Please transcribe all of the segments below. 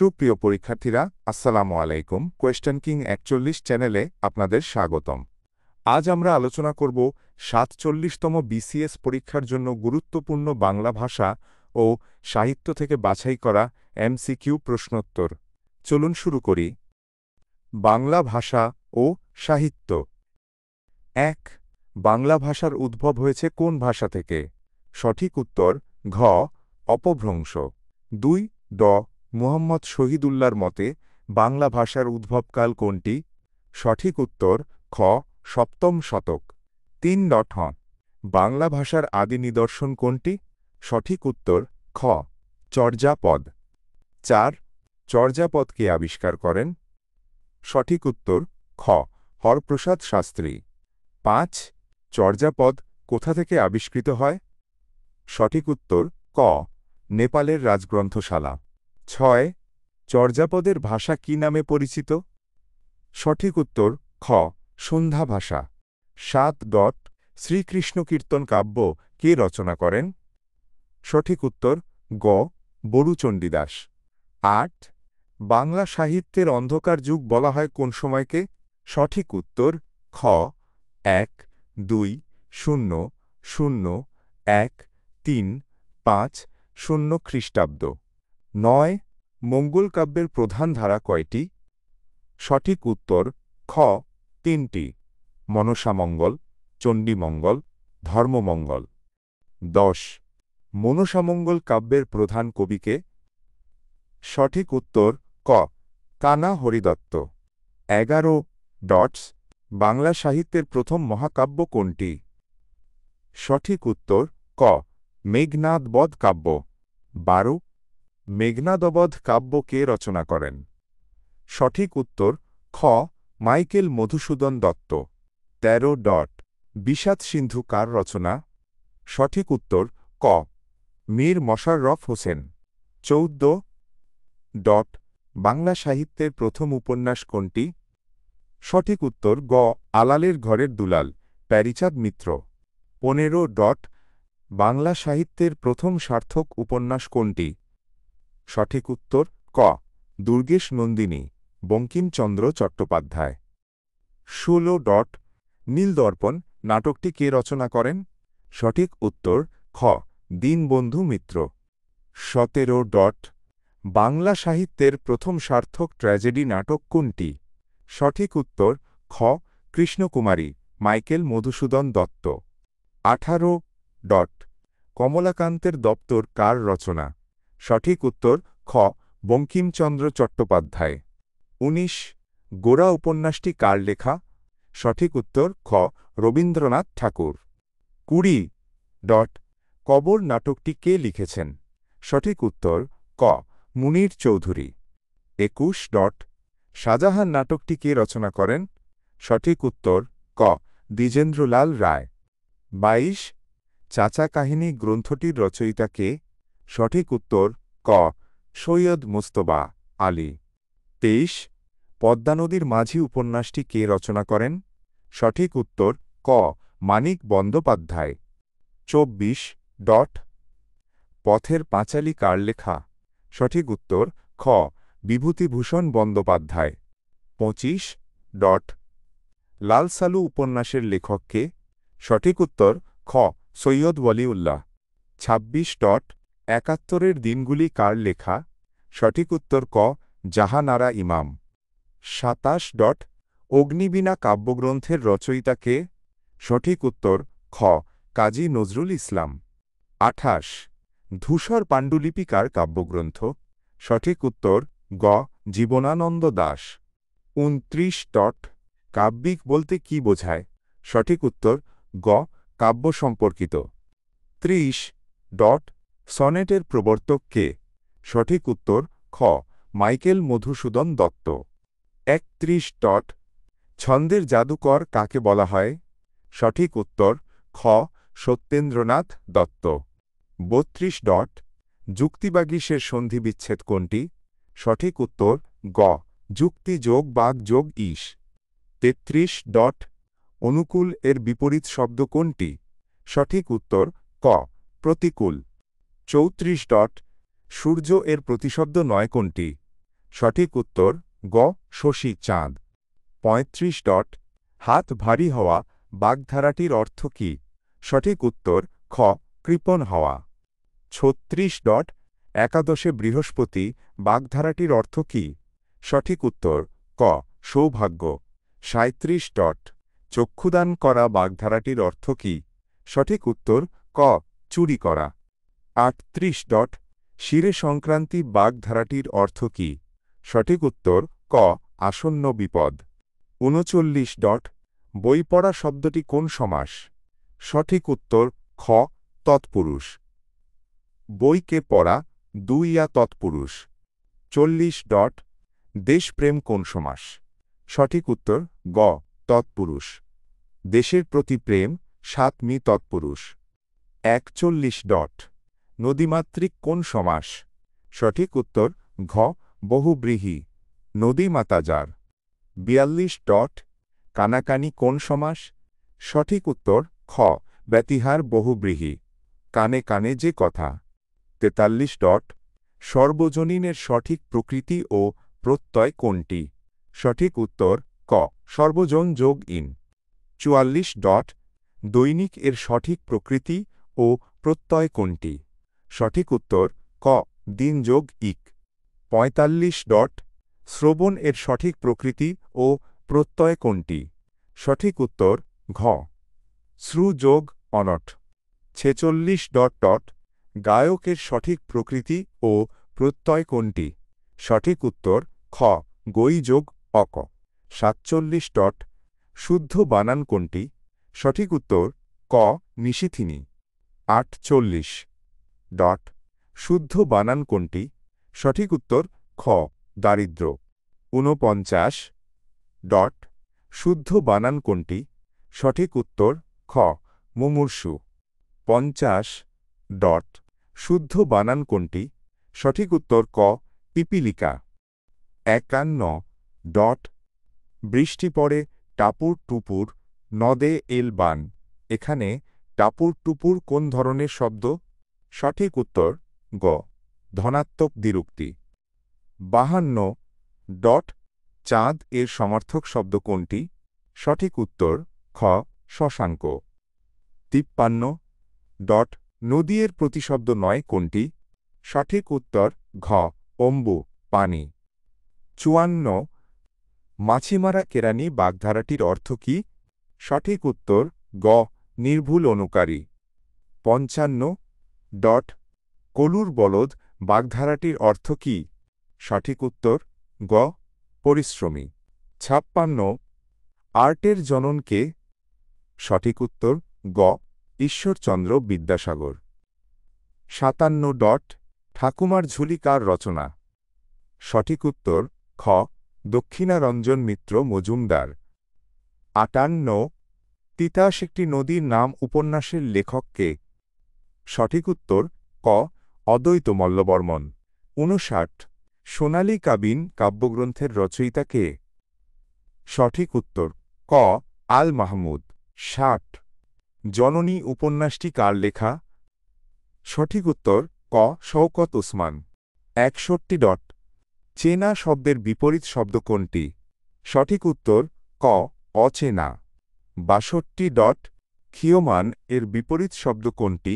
সুপ্রিয় পরীক্ষার্থীরা, আসসালামু আলাইকুম। কোয়েশ্চেন কিং ৪১ চ্যানেলে আপনাদের স্বাগতম। আজ আমরা আলোচনা করব ৪৭তম বিসিএস পরীক্ষার জন্য গুরুত্বপূর্ণ বাংলা ভাষা ও সাহিত্য থেকে বাছাই করা এমসিকিউ প্রশ্নোত্তর। চলুন শুরু করি। বাংলা ভাষা ও সাহিত্য। ১. বাংলা ভাষার উদ্ভব হয়েছে কোন ভাষা থেকে? সঠিক উত্তর ঘ. অপভ্রংশ। ২. ড. মুহাম্মদ শহীদুল্লাহর মতে বাংলা ভাষার উদ্ভবকাল কোনটি? সঠিক উত্তর খ. সপ্তম শতক। ৩. বাংলা ভাষার আদি নিদর্শন কোনটি? সঠিক উত্তর খ. চর্যাপদ। ৪. চর্যাপদ কে আবিষ্কার করেন? সঠিক উত্তর খ. হরপ্রসাদ শাস্ত্রী। ৫. চর্যাপদ কোথা থেকে আবিষ্কৃত হয়? সঠিক উত্তর ক. নেপালের রাজগ্রন্থশালা। ৬. চর্যাপদের ভাষা কি নামে পরিচিত? সঠিক উত্তর খ. সন্ধ্যা ভাষা। ৭. শ্রীকৃষ্ণ কীর্তন কাব্য কে রচনা করেন? সঠিক উত্তর গ. বরুচণ্ডীদাস। ৮. বাংলা সাহিত্যের অন্ধকার যুগ বলা হয় কোন সময়কে? সঠিক উত্তর খ. ১, ২, ০, ০, ১, ৩, ৫, ০ খ্রিস্টাব্দ। ৯. মঙ্গল কাব্যের প্রধান ধারা কয়টি? সঠিক উত্তর খ. ৩টি। মনসামঙ্গল, চণ্ডীমঙ্গল, ধর্মমঙ্গল। ১০. মনসামঙ্গল কাব্যের প্রধান কবিকে? সঠিক উত্তর ক. কানা হরিদত্ত। ১১. বাংলা সাহিত্যের প্রথম মহাকাব্য কোনটি? সঠিক উত্তর ক. মেঘনাদবধ কাব্য। ১২. মেঘনাদবধ কাব্য কে রচনা করেন? সঠিক উত্তর খ. মাইকেল মধুসূদন দত্ত। ১৩. বিষাদ সিন্ধু কার রচনা? সঠিক উত্তর ক. মীর মশাররফ হোসেন। ১৪. বাংলা সাহিত্যের প্রথম উপন্যাস কোনটি? সঠিক উত্তর গ. আলালের ঘরের দুলাল, প্যারীচাঁদ মিত্র। ১৫. বাংলা সাহিত্যের প্রথম সার্থক উপন্যাস কোনটি? সঠিক উত্তর ক. দুর্গেশ নন্দিনী, বঙ্কিমচন্দ্র চট্টোপাধ্যায়। ১৬. নীলদর্পণ নাটকটি কে রচনা করেন? সঠিক উত্তর খ. দীনবন্ধু মিত্র। ১৭. বাংলা সাহিত্যের প্রথম সার্থক ট্র্যাজেডি নাটক কোনটি? সঠিক উত্তর খ. কৃষ্ণকুমারী, মাইকেল মধুসূদন দত্ত। ১৮. কমলাকান্তের দপ্তর কার রচনা? সঠিক উত্তর খ. বঙ্কিমচন্দ্র চট্টোপাধ্যায়। ১৯. গোরা উপন্যাসটি কার লেখা? সঠিক উত্তর খ. রবীন্দ্রনাথ ঠাকুর। ২০. কবর নাটকটি কে লিখেছেন? সঠিক উত্তর ক. মুনীর চৌধুরী। ২১. শাহজাহান নাটকটি কে রচনা করেন? সঠিক উত্তর ক. দ্বিজেন্দ্রলাল রায়। ২২. চাচা কাহিনী গ্রন্থটির রচয়িতা কে? সঠিক উত্তর ক. সৈয়দ মুজতবা আলী। ২৩. পদ্মা নদীর মাঝি উপন্যাসটি কে রচনা করেন? সঠিক উত্তর ক. মানিক বন্দ্যোপাধ্যায়। ২৪. পথের পাঁচালী কার লেখা? সঠিক উত্তর খ. বিভূতিভূষণ বন্দ্যোপাধ্যায়। ২৫. লাল সালু উপন্যাসের লেখক কে? সঠিক উত্তর খ. সৈয়দ ওয়ালিউল্লাহ। ২৬. একাত্তরের দিনগুলি কার লেখা? সঠিক উত্তর ক. জাহানারা ইমাম। ২৭. অগ্নিবীণা কাব্যগ্রন্থের রচয়িতা কে? সঠিক উত্তর খ. কাজী নজরুল ইসলাম। ২৮. ধূসর পাণ্ডুলিপি কার কাব্যগ্রন্থ? সঠিক উত্তর গ. জীবনানন্দ দাশ। ২৯. কাব্যিক বলতে কি বোঝায়? সঠিক উত্তর গ. কাব্য সম্পর্কিত। ৩০. সনেটের প্রবর্তক কে? সঠিক উত্তর খ. মাইকেল মধুসূদন দত্ত। ৩১. ছন্দের জাদুকর কাকে বলা হয়? সঠিক উত্তর খ. সত্যেন্দ্রনাথ দত্ত। ৩২. যুক্তিবাগীশের সন্ধিবিচ্ছেদ কোনটি? সঠিক উত্তর গ. যুক্তি যোগ বাগ যোগ ঈশ। ৩৩. অনুকূল এর বিপরীত শব্দ কোনটি? সঠিক উত্তর ক. প্রতিকূল। ৩৪. সূর্য এর প্রতিশব্দ নয় কোনটি? সঠিক উত্তর গ শশী চাঁদ। ৩৫. হাত ভারী হওয়া বাগধারাটির অর্থ কী? সঠিক উত্তর খ কৃপণ হওয়া। ৩৬. একাদশে বৃহস্পতি বাগধারাটির অর্থ কী? সঠিক উত্তর ক সৌভাগ্য। ৩৭. চক্ষুদান করা বাগধারাটির অর্থ কী? সঠিক উত্তর ক চুরি করা। ৩৮. শিরে সংক্রান্তি বাগধারাটির অর্থ কী? সঠিক উত্তর ক আসন্ন বিপদ। ৩৯. বই পড়া শব্দটি কোন সমাস? সঠিক উত্তর খ তৎপুরুষ। বইকে পড়া দুইয়া তৎপুরুষ। ৪০. দেশপ্রেম কোন সমাস? সঠিক উত্তর গ তৎপুরুষ। দেশের প্রতি প্রেম সাতমি তৎপুরুষ। ৪১. নদীমাতৃক কোন সমাস? সঠিক উত্তর ঘ বহুব্রীহি নদীমাতা যার। ৪২. কানাকানি কোন সমাস? সঠিক উত্তর খ ব্যতিহার বহুব্রীহি কানে কানে যে কথা। ৪৩. সর্বজনীনের সঠিক প্রকৃতি ও প্রত্যয় কোনটি? সঠিক উত্তর ক সর্বজন যোগ ইন। ৪৪. দৈনিক এর সঠিক প্রকৃতি ও প্রত্যয় কোনটি? সঠিক উত্তর ক দিন যোগ ইক। ৪৫. শ্রবণ এর সঠিক প্রকৃতি ও প্রত্যয় কোনটি? সঠিক উত্তর ঘ শ্রু যোগ অনট। ৪৬. গায়কের সঠিক প্রকৃতি ও প্রত্যয় কোনটি? সঠিক উত্তর খ গই যোগ অক। ৪৭. শুদ্ধ বানান কোনটি? সঠিক উত্তর ক নিশিথিনী। ৪৮. শুদ্ধ বানান কোনটি? সঠিক উত্তর খ দারিদ্র। ৪৯. শুদ্ধ বানান কোনটি? সঠিক উত্তর খ মুমূর্ষু। ৫০. শুদ্ধ বানান কোনটি? সঠিক উত্তর ক পিপীলিকা। ৫১. বৃষ্টি পড়ে টাপুর টুপুর নদে এল বান, এখানে টাপুর টুপুর কোন ধরনের শব্দ? সঠিক উত্তর গ ধনাত্মক দ্বিরুক্তি। ৫২. চাঁদ এর সমার্থক শব্দ কোনটি? সঠিক উত্তর খ শশাঙ্ক। ৫৩. নদী এর প্রতিশব্দ নয় কোনটি? সঠিক উত্তর ঘ অম্বু পানি। ৫৪. মাছিমারা কেরানি বাগধারাটির অর্থ কী? সঠিক উত্তর গ নির্ভুল অনুকারী। ৫৫. কলুর বলদ বাগধারাটির অর্থ কী? সঠিক উত্তর গ পরিশ্রমী। ৫৬. আর্টের জনন কে? সঠিক উত্তর গ ঈশ্বরচন্দ্র বিদ্যাসাগর। ৫৭. ঠাকুমার ঝুলি কার রচনা? সঠিক উত্তর খ দক্ষিণারঞ্জন মিত্র মজুমদার। ৫৮. তিতাস একটি নদীর নাম উপন্যাসের লেখক কে? সঠিক উত্তর ক অদ্বৈত মল্লবর্মণ। ৫৯. সোনালী কাবিন কাব্যগ্রন্থের রচয়িতা কে? সঠিক উত্তর ক আল মাহমুদ। ৬০. জননী উপন্যাসটি কার লেখা? সঠিক উত্তর ক শওকত ওসমান। ৬১. চেনা শব্দের বিপরীত শব্দ কোনটি? সঠিক উত্তর ক অচেনা। ৬২. ক্ষীয়মান এর বিপরীত শব্দ কোনটি?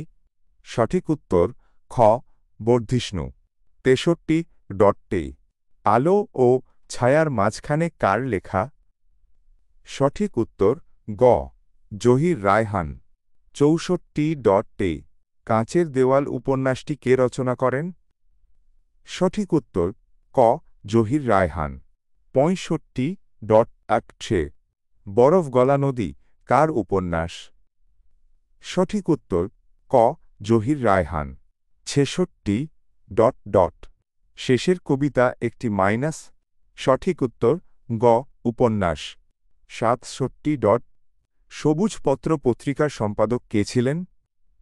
সঠিক উত্তর খ বর্ধিষ্ণু। ৬৩. আলো ও ছায়ার মাঝখানে কার লেখা? সঠিক উত্তর গ জহির রায়হান। ৬৪. কাঁচের দেওয়াল উপন্যাসটি কে রচনা করেন? সঠিক উত্তর ক জহির রায়হান। ৬৫. বরফ গলা নদী কার উপন্যাস? সঠিক উত্তর ক জহির রায়হান। ৬৬. শেষের কবিতা একটি মাইনাস, সঠিক উত্তর গ উপন্যাস। ৬৭. সবুজ পত্র পত্রিকার সম্পাদক কে ছিলেন?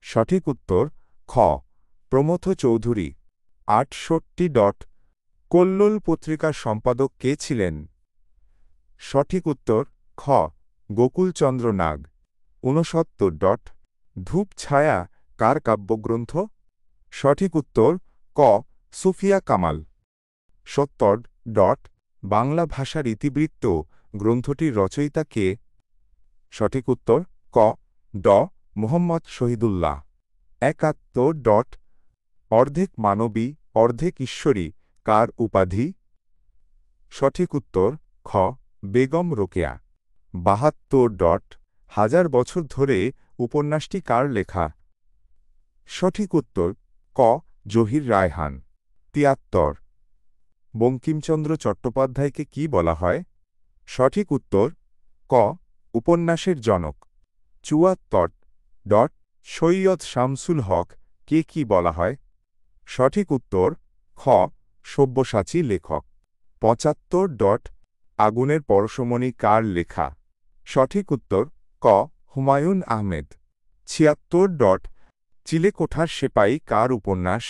সঠিক উত্তর খ প্রমথ চৌধুরী। ৬৮. কল্লোল পত্রিকার সম্পাদক কে ছিলেন? সঠিক উত্তর খ গোকুলচন্দ্র নাগ। ৬৯. ধূপ ছায়া কার কাব্যগ্রন্থ? সঠিক উত্তর ক সুফিয়া কামাল। ৭০. বাংলা ভাষার ইতিবৃত্ত গ্রন্থটির রচয়িতা কে? সঠিক উত্তর ক মুহাম্মদ শহীদুল্লাহ। ৭১ অর্ধেক মানবী অর্ধেক ঈশ্বরী কার উপাধি? সঠিক উত্তর খ বেগম রোকেয়া। ৭২ হাজার বছর ধরে উপন্যাসটি কার লেখা? সঠিক উত্তর ক জহির রায়হান। ৭৩ বঙ্কিমচন্দ্র চট্টোপাধ্যায়কে কি বলা হয়? সঠিক উত্তর ক উপন্যাসের জনক। ৭৪ সৈয়দ শামসুল হক কে কি বলা হয়? সঠিক উত্তর খ সব্যসাচী লেখক। ৭৫ আগুনের পরশমণি কার লেখা? সঠিক উত্তর ক হুমায়ুন আহমেদ। ৭৬ চিলেকোঠার সেপাই কার উপন্যাস?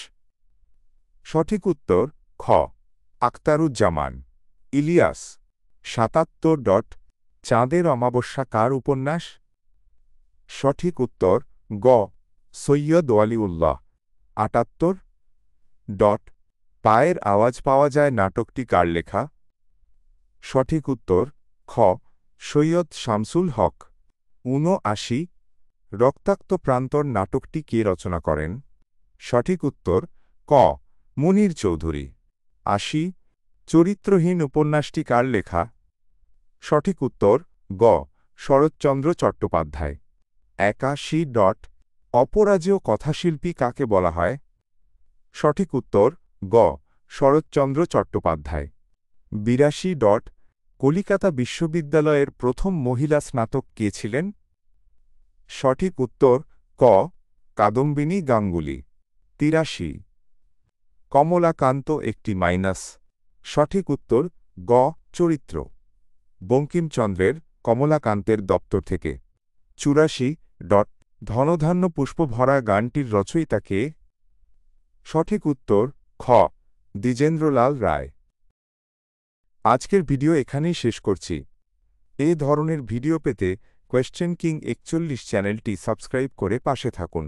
সঠিক উত্তর খ আখতারুজ্জামান। ইলিয়াস। ৭৭ চাঁদের অমাবস্যা কার উপন্যাস? সঠিক উত্তর গ সৈয়দ ওয়ালিউল্লাহ। ৭৮ পায়ের আওয়াজ পাওয়া যায় নাটকটি কার লেখা? সঠিক উত্তর খ সৈয়দ শামসুল হক। ৭৯ রক্তাক্ত প্রান্তর নাটকটি কে রচনা করেন? সঠিক উত্তর ক মুনীর চৌধুরী। ৮০ চরিত্রহীন উপন্যাসটি কার লেখা? সঠিক উত্তর গ শরৎচন্দ্র চট্টোপাধ্যায়। ৮১ অপরাজেয় কথাশিল্পী কাকে বলা হয়? সঠিক উত্তর গ শরৎচন্দ্র চট্টোপাধ্যায়। ৮২ কলিকাতা বিশ্ববিদ্যালয়ের প্রথম মহিলা স্নাতক কে ছিলেন? সঠিক উত্তর ক কাদম্বিনী গাঙ্গুলি। ৮৩ কমলাকান্ত একটি মাইনাস। সঠিক উত্তর গ চরিত্র। বঙ্কিমচন্দ্রের কমলাকান্তের দপ্তর থেকে। ৮৪ ধনধান্য পুষ্প ভরা গানটির রচয়িতা কে? সঠিক উত্তর খ দ্বিজেন্দ্রলাল রায়। আজকের ভিডিও এখানেই শেষ করছি। এই ধরনের ভিডিও পেতে কোয়েশ্চেন কিং ৪১ চ্যানেলটি সাবস্ক্রাইব করে পাশে থাকুন।